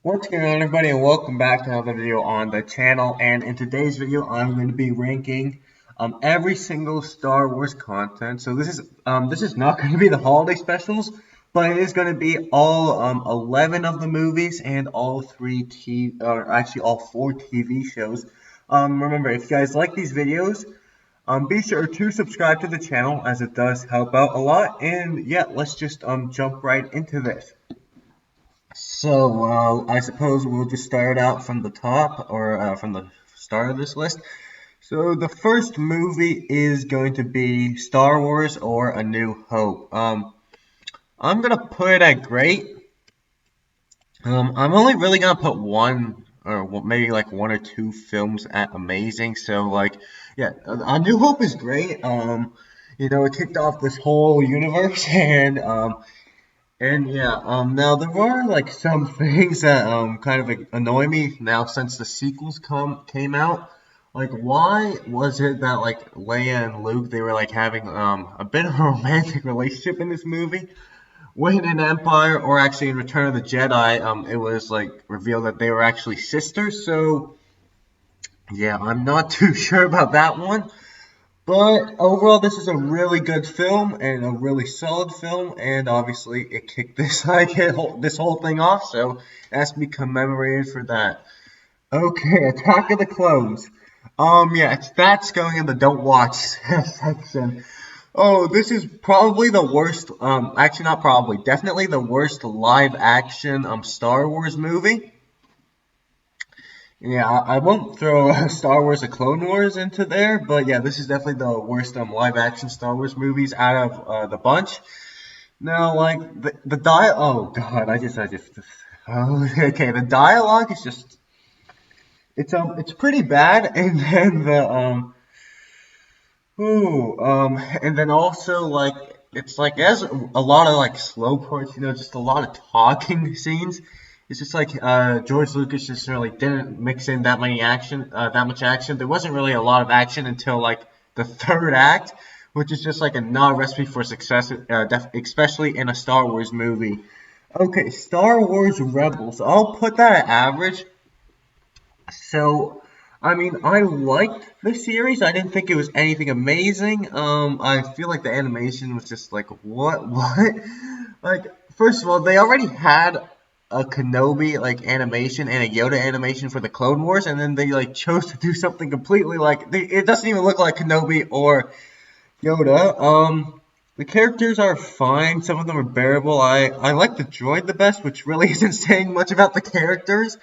What's going on, everybody, and welcome back to another video on the channel. And in today's video, I'm going to be ranking every single Star Wars content. So this is not going to be the holiday specials, but it is going to be all 11 of the movies and all all 4 TV shows. Remember, if you guys like these videos, be sure to subscribe to the channel as it does help out a lot. And yeah, let's just jump right into this. So, I suppose we'll just start out from the top, or from the start of this list. So, the first movie is going to be Star Wars or A New Hope. I'm gonna put it at great. I'm only really gonna put one, or maybe like 1 or 2 films at amazing. So, yeah, A New Hope is great. It kicked off this whole universe, and yeah, now there are like some things that kind of annoy me now since the sequels came out. Like, why was it that like Leia and Luke, they were like having a bit of a romantic relationship in this movie? When in Empire, or actually in Return of the Jedi, it was like revealed that they were actually sisters. So yeah, I'm not too sure about that one. But overall, this is a really good film and a really solid film, and obviously it kicked this whole thing off, so it has to be commemorated for that. Okay, Attack of the Clones. That's going in the don't watch section. Oh, this is probably the worst. Actually, not probably, definitely the worst live action Star Wars movie. Yeah, I won't throw Star Wars: The Clone Wars into there, but yeah, this is definitely the worst live action Star Wars movies out of the bunch. Now, like the oh god, okay, the dialogue is just it's pretty bad, and then and then also like it's like it has a lot of like slow parts, just a lot of talking scenes. It's just like George Lucas just really didn't mix in that much action. There wasn't really a lot of action until like the third act, which is just like a not recipe for success, especially in a Star Wars movie. Okay, Star Wars Rebels. I'll put that at average. So, I mean, I liked the series. I didn't think it was anything amazing. I feel like the animation was just like, what? Like, first of all, they already had a Kenobi like animation and a Yoda animation for the Clone Wars, and then they like chose to do something completely like it doesn't even look like Kenobi or Yoda. The characters are fine. Some of them are bearable. I like the droid the best, which really isn't saying much about the characters.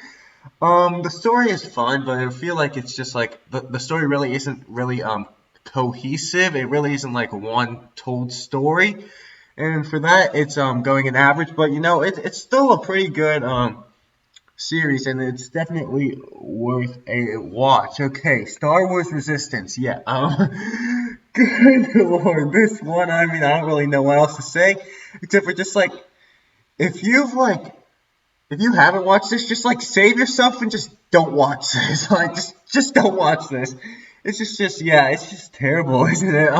The story is fine, but I feel like it's just like the story really isn't really cohesive. It really isn't like one told story, and for that it's going an average. But it's still a pretty good series, and it's definitely worth a watch. Okay, Star Wars Resistance. Yeah. Good lord, this one. I mean, I don't really know what else to say except for just like if you've like. If you haven't watched this, just like save yourself and just don't watch this. Like just don't watch this. It's just terrible, isn't it?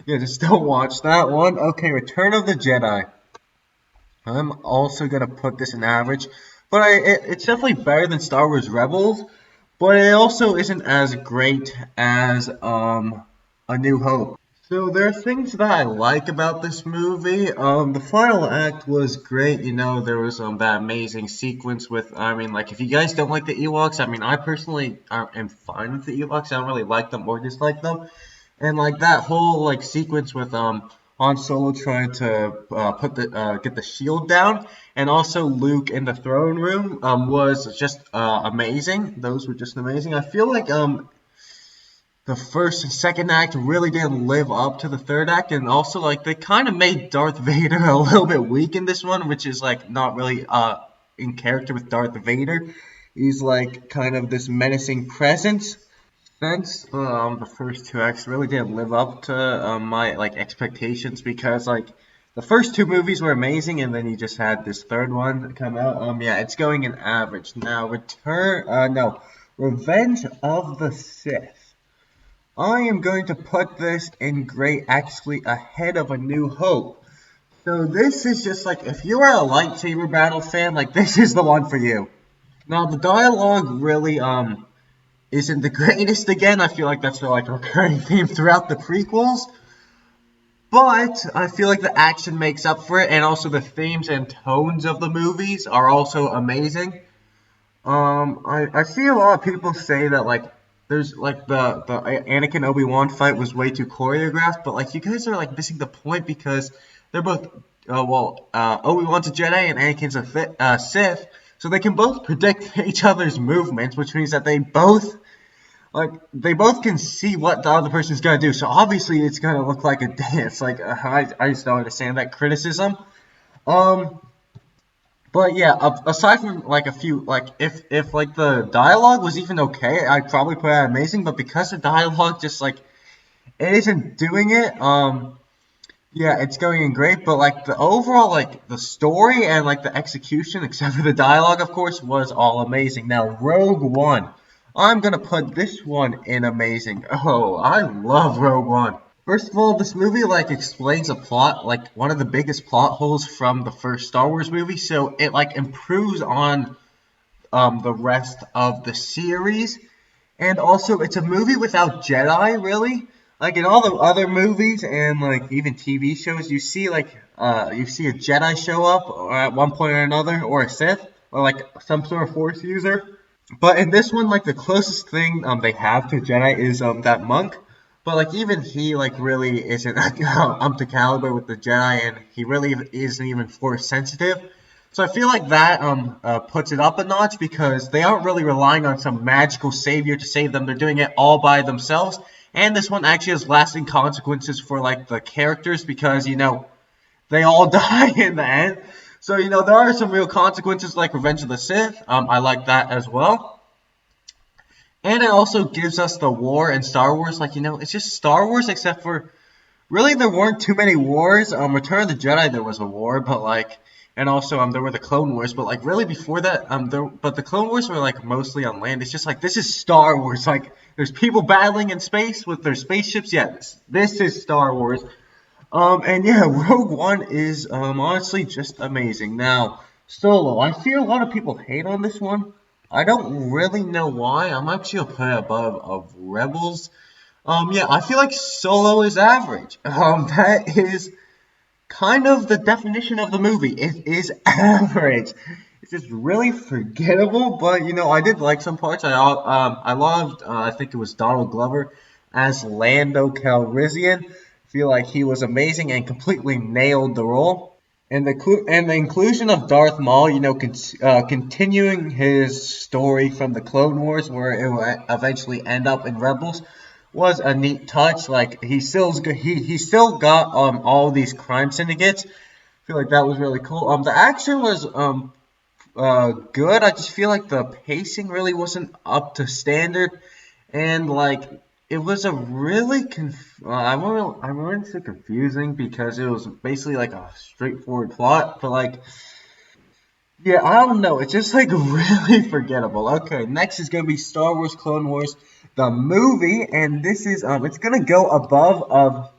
Yeah, just don't watch that one. Okay, Return of the Jedi. I'm also gonna put this in average, but it's definitely better than Star Wars Rebels, but it also isn't as great as A New Hope. So there are things that I like about this movie. The final act was great. There was that amazing sequence with. I mean, like if you guys don't like the Ewoks, I mean, I personally am fine with the Ewoks. I don't really like them or dislike them. And like that whole like sequence with Han Solo trying to get the shield down, and also Luke in the throne room was just amazing. Those were just amazing. I feel like the first and second act really didn't live up to the third act, and also like they kind of made Darth Vader a little bit weak in this one, which is like not really in character with Darth Vader. He's like kind of this menacing presence. Since the first 2 acts really didn't live up to my like expectations, because like the first 2 movies were amazing, and then you just had this third one come out. Yeah, it's going in average. Now Revenge of the Sith. I am going to put this in great, actually ahead of A New Hope. So this is just like, if you are a lightsaber battle fan, like this is the one for you. Now the dialogue really isn't the greatest again. I feel like that's like a recurring theme throughout the prequels. But I feel like the action makes up for it, and also the themes and tones of the movies are also amazing. I see a lot of people say that like there's like the Anakin Obi-Wan fight was way too choreographed, but like you guys are like missing the point because they're both Obi-Wan's a Jedi and Anakin's a Sith, so they can both predict each other's movements, which means that they both can see what the other person's gonna do. So obviously it's gonna look like a dance. Like I just don't understand that criticism. Um, but yeah, aside from like a few, like if like the dialogue was even okay, I'd probably put it amazing. But because the dialogue just like it isn't doing it, yeah, it's going in great. But like the overall like the story and like the execution, except for the dialogue, of course, was all amazing. Now Rogue One, I'm gonna put this one in amazing. Oh, I love Rogue One. First of all, this movie like explains a plot, like one of the biggest plot holes from the first Star Wars movie, so it like improves on the rest of the series. And also, it's a movie without Jedi, really. Like in all the other movies and like even TV shows, you see a Jedi show up or at one point or another, or a Sith, or like some sort of Force user. But in this one, like the closest thing they have to Jedi is that monk. But like even he like really isn't up to caliber with the Jedi, and he really isn't even Force sensitive. So I feel like that puts it up a notch because they aren't really relying on some magical savior to save them. They're doing it all by themselves. And this one actually has lasting consequences for like the characters because they all die in the end. So there are some real consequences like Revenge of the Sith. I like that as well. And it also gives us the war in Star Wars. Like it's just Star Wars except for really there weren't too many wars. Return of the Jedi there was a war, but like and also there were the Clone Wars, but like really before that but the Clone Wars were like mostly on land. It's just like this is Star Wars. Like there's people battling in space with their spaceships. Yeah, this is Star Wars. And yeah, Rogue One is honestly just amazing. Now, Solo, I feel a lot of people hate on this one. I don't really know why. I'm actually gonna put it above of Rebels. Yeah, I feel like Solo is average. That is kind of the definition of the movie. It is average. It's just really forgettable, but I did like some parts. I loved I think it was Donald Glover as Lando Calrissian. I feel like he was amazing and completely nailed the role. And the inclusion of Darth Maul, continuing his story from the Clone Wars, where it will eventually end up in Rebels, was a neat touch. Like he still got all these crime syndicates. I feel like that was really cool. The action was good. I just feel like the pacing really wasn't up to standard, and like it was a really I wouldn't say confusing because it was basically like a straightforward plot, but like yeah, I don't know. It's just like really forgettable. Okay, next is gonna be Star Wars Clone Wars, the movie, and this is it's gonna go above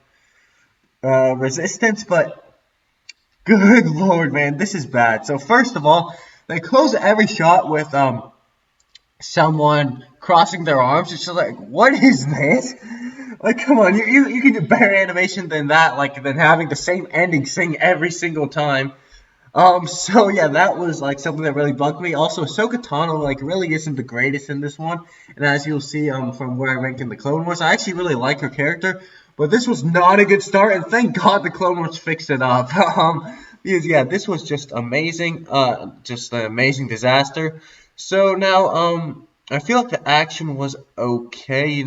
of Resistance, but good lord, man, this is bad. So first of all, they close every shot with someone crossing their arms. It's just like, what is this? Like, come on, you can do better animation than that, like than having the same ending sing every single time. So yeah, that was like something that really bugged me. Also, Ahsoka Tano like really isn't the greatest in this one, and as you'll see from where I rank in the Clone Wars, I actually really like her character. But this was not a good start, and thank God the Clone Wars fixed it up. Because yeah, this was just amazing, just an amazing disaster. So now, I feel like the action was okay.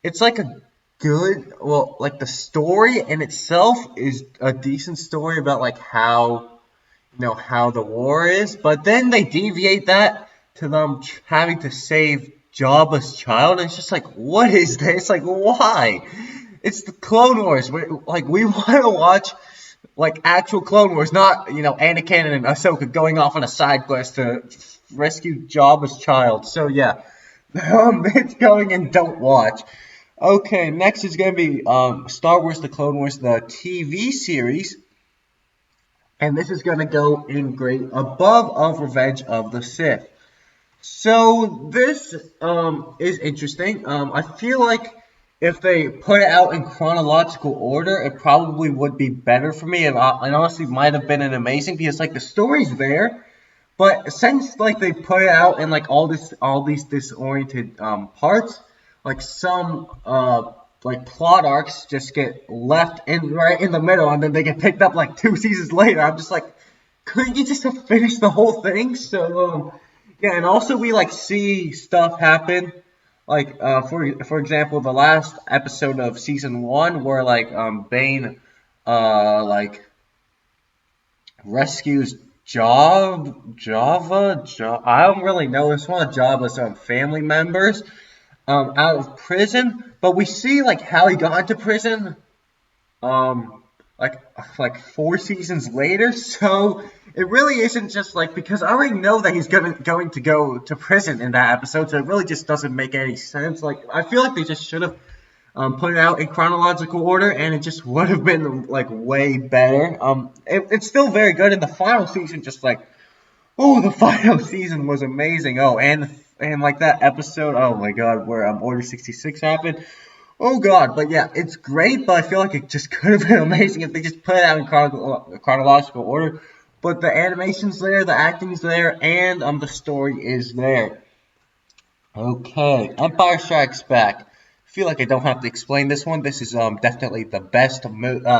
It's like a good, well, like the story in itself is a decent story about like how the war is, but then they deviate that to them having to save Jabba's child, and it's just like, what is this? Like, why? It's the Clone Wars. We want to watch like actual Clone Wars, not Anakin and Ahsoka going off on a side quest to rescue Jabba's child. So yeah, it's going and don't watch. Okay, next is gonna be Star Wars: The Clone Wars, the TV series. and this is gonna go in grade above of Revenge of the Sith. So this is interesting. I feel like if they put it out in chronological order, it probably would be better for me, and honestly might have been an amazing because like the story's there, but since like they put it out in like all these disoriented parts, like some like plot arcs just get left in right in the middle, and then they get picked up like 2 seasons later. I'm just like, couldn't you just have finished the whole thing? So yeah, and also we like see stuff happen. Like for example, the last episode of season 1 where like Bane like rescues I don't really know. It's one of Java's family members out of prison, but we see like how he got into prison um like 4 seasons later. So it really isn't just like because I already know that he's going to go to prison in that episode, so it really just doesn't make any sense. Like I feel like they just should have put it out in chronological order, and it just would have been like way better. It's still very good in the final season. Just like, oh, the final season was amazing. Oh, and like that episode. Oh my God, where Order 66 happened. Oh God, but yeah, it's great. But I feel like it just could have been amazing if they just put it out in chronological order. But the animation's there, the acting's there, and the story is there. Okay, Empire Strikes Back. I feel like I don't have to explain this one. This is definitely the best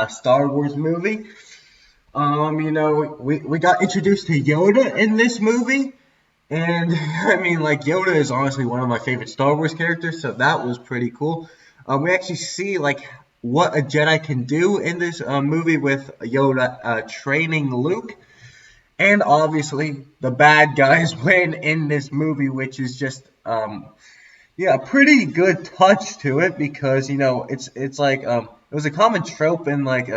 Star Wars movie. We got introduced to Yoda in this movie, and I mean, like Yoda is honestly one of my favorite Star Wars characters, so that was pretty cool. We actually see like what a Jedi can do in this movie with Yoda training Luke. And obviously, the bad guys win in this movie, which is just yeah, a pretty good touch to it because it's like it was a common trope in like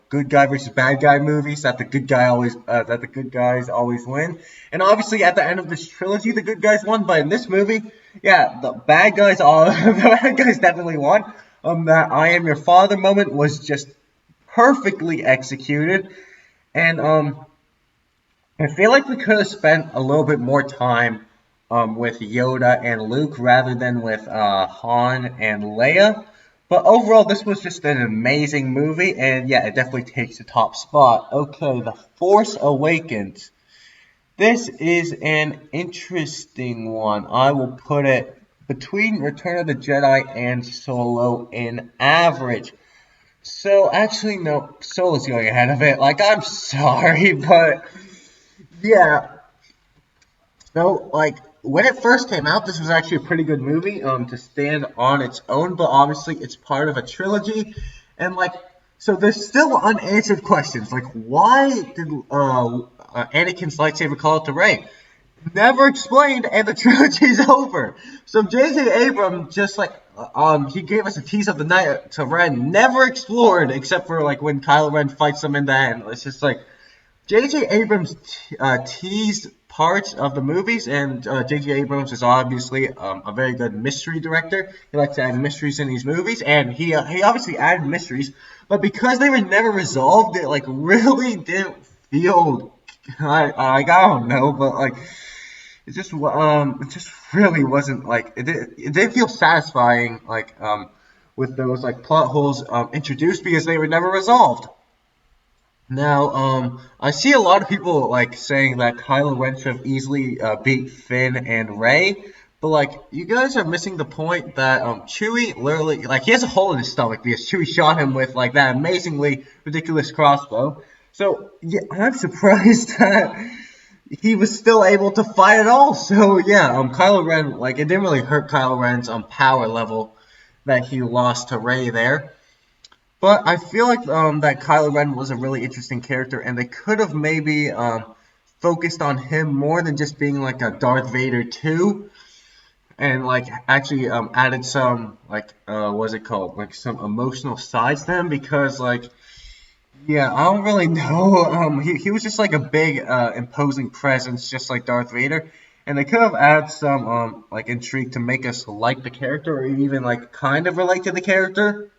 good guy versus bad guy movies that the good guys always win, and obviously at the end of this trilogy the good guys won, but in this movie, yeah, the bad guys all the bad guys definitely won. That I am your father moment was just perfectly executed, and I feel like we could have spent a little bit more time with Yoda and Luke rather than with Han and Leia. But overall, this was just an amazing movie, and yeah, it definitely takes the top spot. Okay, The Force Awakens. This is an interesting one. I will put it between Return of the Jedi and Solo in average. So, actually, no, Solo's going ahead of it. Like, I'm sorry, but yeah, no, like when it first came out, this was actually a pretty good movie to stand on its own, but obviously it's part of a trilogy, and like so there's still unanswered questions like why did Anakin's lightsaber call out to Rey? Never explained, and the trilogy's over. So J.J. Abrams just like he gave us a tease of the night to Ren, never explored except for like when Kylo Ren fights him in the end. It's just like J.J. Abrams teased parts of the movies, and J.J. Abrams is obviously a very good mystery director. He likes to add mysteries in these movies, and he obviously added mysteries, but because they were never resolved, it like really didn't feel. I don't know, but like it just really wasn't like it didn't feel satisfying like with those like plot holes introduced because they were never resolved. Now, I see a lot of people like saying that Kylo Ren should have easily beat Finn and Rey, but like you guys are missing the point that Chewie literally like he has a hole in his stomach because Chewie shot him with like that amazingly ridiculous crossbow. So yeah, I'm surprised that he was still able to fight at all. So yeah, Kylo Ren like it didn't really hurt Kylo Ren's power level that he lost to Rey there. But I feel like that Kylo Ren was a really interesting character, and they could have maybe focused on him more than just being like a Darth Vader 2, and like actually added some like what's it called, like some emotional sides to him because like yeah, I don't really know. He was just like a big imposing presence, just like Darth Vader. And they could have added some like intrigue to make us like the character or even like kind of relate to the character.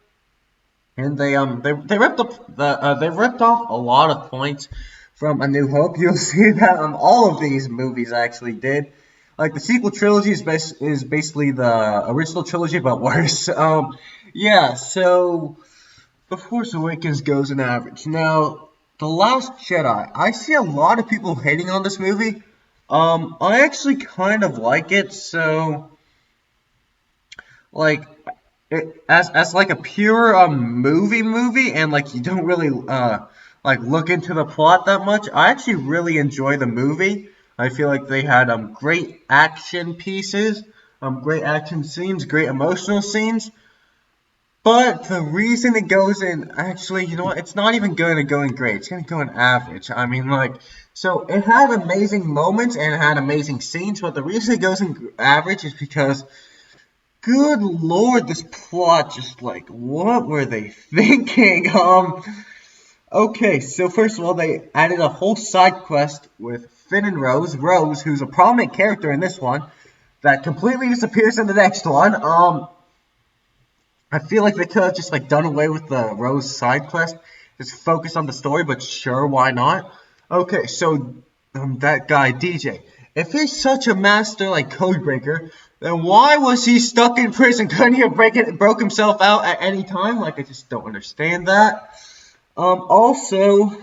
and they ripped up they ripped off a lot of points from A New Hope. You'll see that all of these movies actually did. Like the sequel trilogy is basically the original trilogy but worse. Yeah, so The Force Awakens goes an average. Now, The Last Jedi. I see a lot of people hating on this movie. I actually kind of like it. So, like, as like a pure movie, and like you don't really like look into the plot that much. I actually really enjoy the movie. I feel like they had great action pieces, great action scenes, great emotional scenes. But the reason it goes in, actually, you know what? It's not even going to go in great. It's going to go in average. I mean, like, so it had amazing moments and it had amazing scenes, but the reason it goes in average is because, good lord, this plot just like, what were they thinking? Okay, so first of all, they added a whole side quest with Finn and Rose. Rose, who's a prominent character in this one, that completely disappears in the next one. I feel like they could have just like done away with the Rose side quest, just focus on the story. But sure, why not? Okay, so that guy DJ, if he's such a master like code breaker, then why was he stuck in prison? Couldn't he have broke himself out at any time? Like I just don't understand that. Also,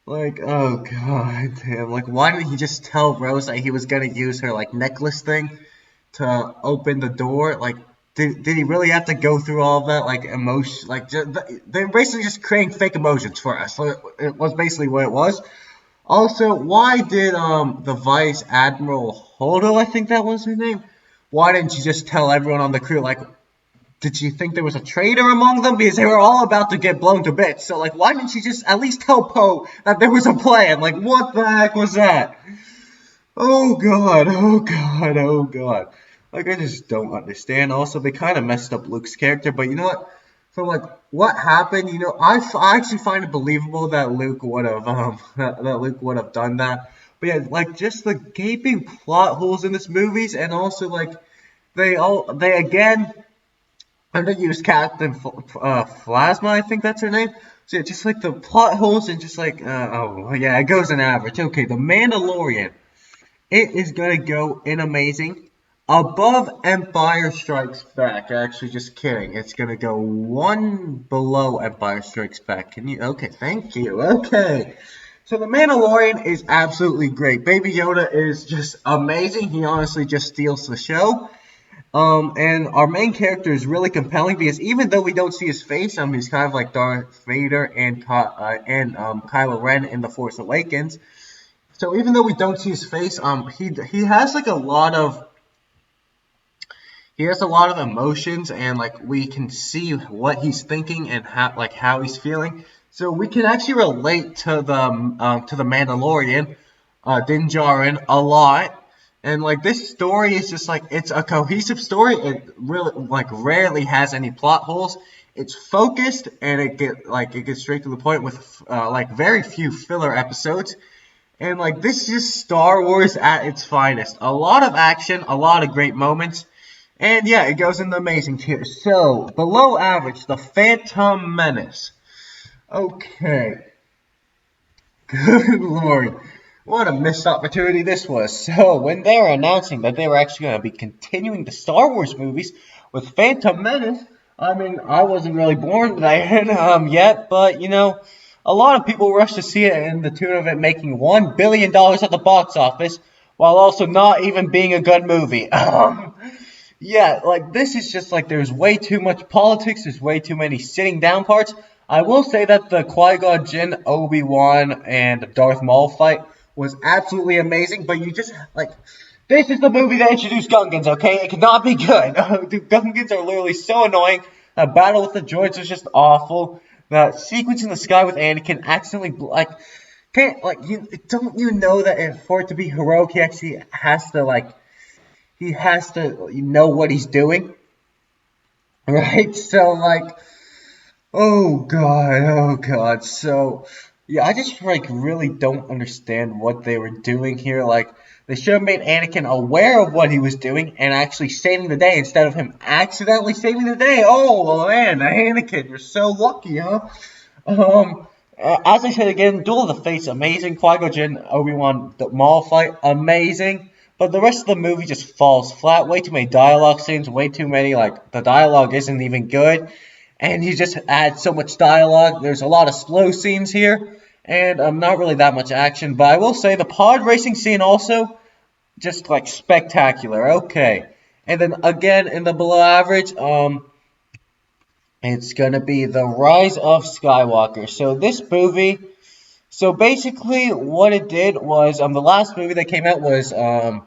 like, oh god damn, like why didn't he just tell Rose that he was gonna use her like necklace thing to open the door? Like, did he really have to go through all of that, like, emotion? Like, they're basically just creating fake emotions for us. So it was basically what it was. Also, why did the Vice Admiral Holdo, I think that was her name, why didn't you just tell everyone on the crew, like, did you think there was a traitor among them? Because they were all about to get blown to bits. So, like, why didn't you just at least tell Poe that there was a plan? Like, what the heck was that? Oh god, oh god, oh god. Like, I just don't understand. Also, they kind of messed up Luke's character, but you know what? From like what happened, you know, I actually find it believable that Luke would have that Luke would have done that. But yeah, like just the gaping plot holes in this movies, and also like they again underused Captain Plasma, I think that's her name. So yeah, just like the plot holes and just like oh yeah, it goes an average. Okay, The Mandalorian. It is going to go in amazing. Above Empire Strikes Back. Actually, just kidding. It's going to go one below Empire Strikes Back. Can you? Okay, thank you. Okay. So The Mandalorian is absolutely great. Baby Yoda is just amazing. He honestly just steals the show. And our main character is really compelling because even though we don't see his face, he's kind of like Darth Vader and Kylo Ren in The Force Awakens. So even though we don't see his face, he has like he has a lot of emotions, and like we can see what he's thinking and how he's feeling. So we can actually relate to the Mandalorian, Din Djarin, a lot. And like this story is just like it's a cohesive story. It really like rarely has any plot holes. It's focused and it gets straight to the point with like very few filler episodes. And like this is just Star Wars at its finest. A lot of action, a lot of great moments. And yeah, it goes in the amazing tier. So, below average, the Phantom Menace. Okay. Good lord. What a missed opportunity this was. So, when they were announcing that they were actually going to be continuing the Star Wars movies with Phantom Menace, I mean, I wasn't really born then yet, but, you know, a lot of people rushed to see it in the tune of it making $1 billion at the box office, while also not even being a good movie. Yeah, like this is just like there's way too much politics. There's way too many sitting down parts. I will say that the Qui-Gon Jinn, Obi-Wan, and Darth Maul fight was absolutely amazing. But you just like this is the movie that introduced Gungans. Okay, it cannot be good. The Gungans are literally so annoying. That battle with the droids was just awful. That sequence in the sky with Anakin accidentally like can't like you don't you know that for it to be heroic, he actually has to like he has to know what he's doing, right? So like, oh god, oh god. So Yeah, I just like really don't understand what they were doing here. Like they should have made Anakin aware of what he was doing and actually saving the day instead of him accidentally saving the day. Oh well, man, Anakin, you're so lucky, huh? Um, as I said again, Duel of the Fates, amazing. Qui-Gon Jinn, Obi-Wan, the Maul fight, amazing. But the rest of the movie just falls flat. Way too many dialogue scenes, way too many, like, the dialogue isn't even good. And he just adds so much dialogue. There's a lot of slow scenes here. And not really that much action. But I will say the pod racing scene also, just, like, spectacular. Okay. And then, again, in the below average, it's gonna be the Rise of Skywalker. So this movie, so basically what it did was, the last movie that came out was the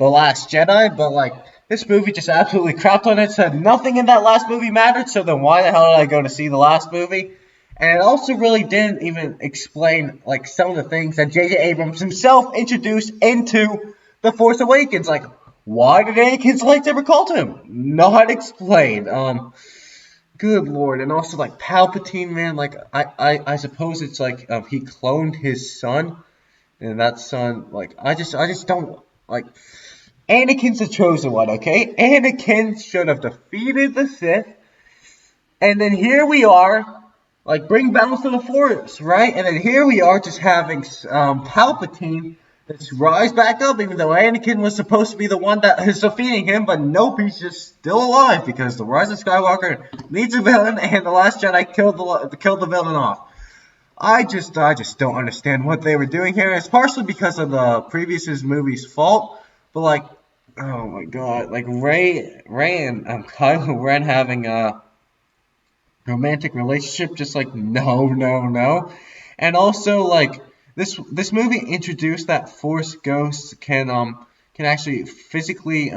Last Jedi, but like this movie just absolutely crapped on it. Said nothing in that last movie mattered. So then why the hell did I go to see the last movie? And it also really didn't even explain like some of the things that J.J. Abrams himself introduced into the Force Awakens. Like why did Anakin's lightsaber call to him? Not explained. Good lord, and also like Palpatine, man. Like I suppose it's like he cloned his son, and that son, like I just don't like. Anakin's the chosen one, okay? Anakin should have defeated the Sith, and then here we are, like bring balance to the Force, right? And then here we are, just having Palpatine just rise back up, even though Anakin was supposed to be the one that is defeating him, but nope, he's just still alive because the Rise of Skywalker needs a villain, and the Last Jedi killed the villain off. I just don't understand what they were doing here. It's partially because of the previous movie's fault, but like, oh my god, like Ray and Kylo Ren having a romantic relationship, just like no, and also like this movie introduced that Force ghosts can actually physically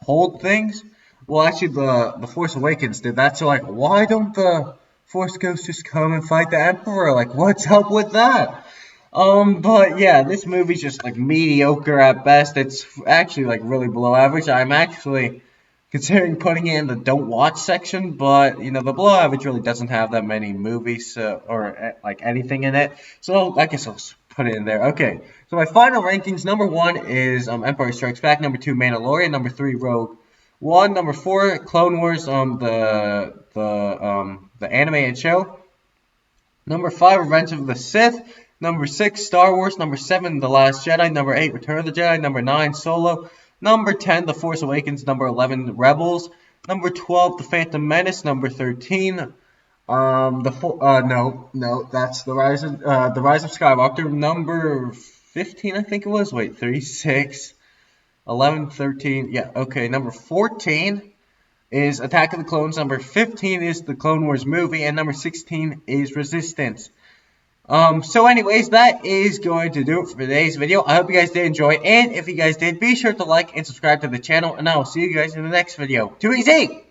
hold things. Well, actually, the Force Awakens did that. So like, why don't the Force ghosts just come and fight the Emperor? Like, what's up with that? But yeah, this movie's just like mediocre at best. It's actually like really below average. I'm actually considering putting it in the don't watch section, but you know the below average really doesn't have that many movies or like anything in it, so I guess I'll just put it in there. Okay, so my final rankings: number 1 is Empire Strikes Back, number 2 Mandalorian, number 3 Rogue One, number 4 Clone Wars, the animated show, number 5 Revenge of the Sith, number 6 Star Wars, number 7 The Last Jedi, number 8 Return of the Jedi, number 9 Solo, number 10, The Force Awakens. Number 11, Rebels. Number 12, The Phantom Menace. Number 13, that's the Rise of Skywalker. Number 15, I think it was. Wait, 36, 11, 13. Yeah, okay. Number 14 is Attack of the Clones. Number 15 is the Clone Wars movie, and number 16 is Resistance. So anyways, that is going to do it for today's video. I hope you guys did enjoy, and if you guys did, be sure to like and subscribe to the channel, and I will see you guys in the next video. Too easy!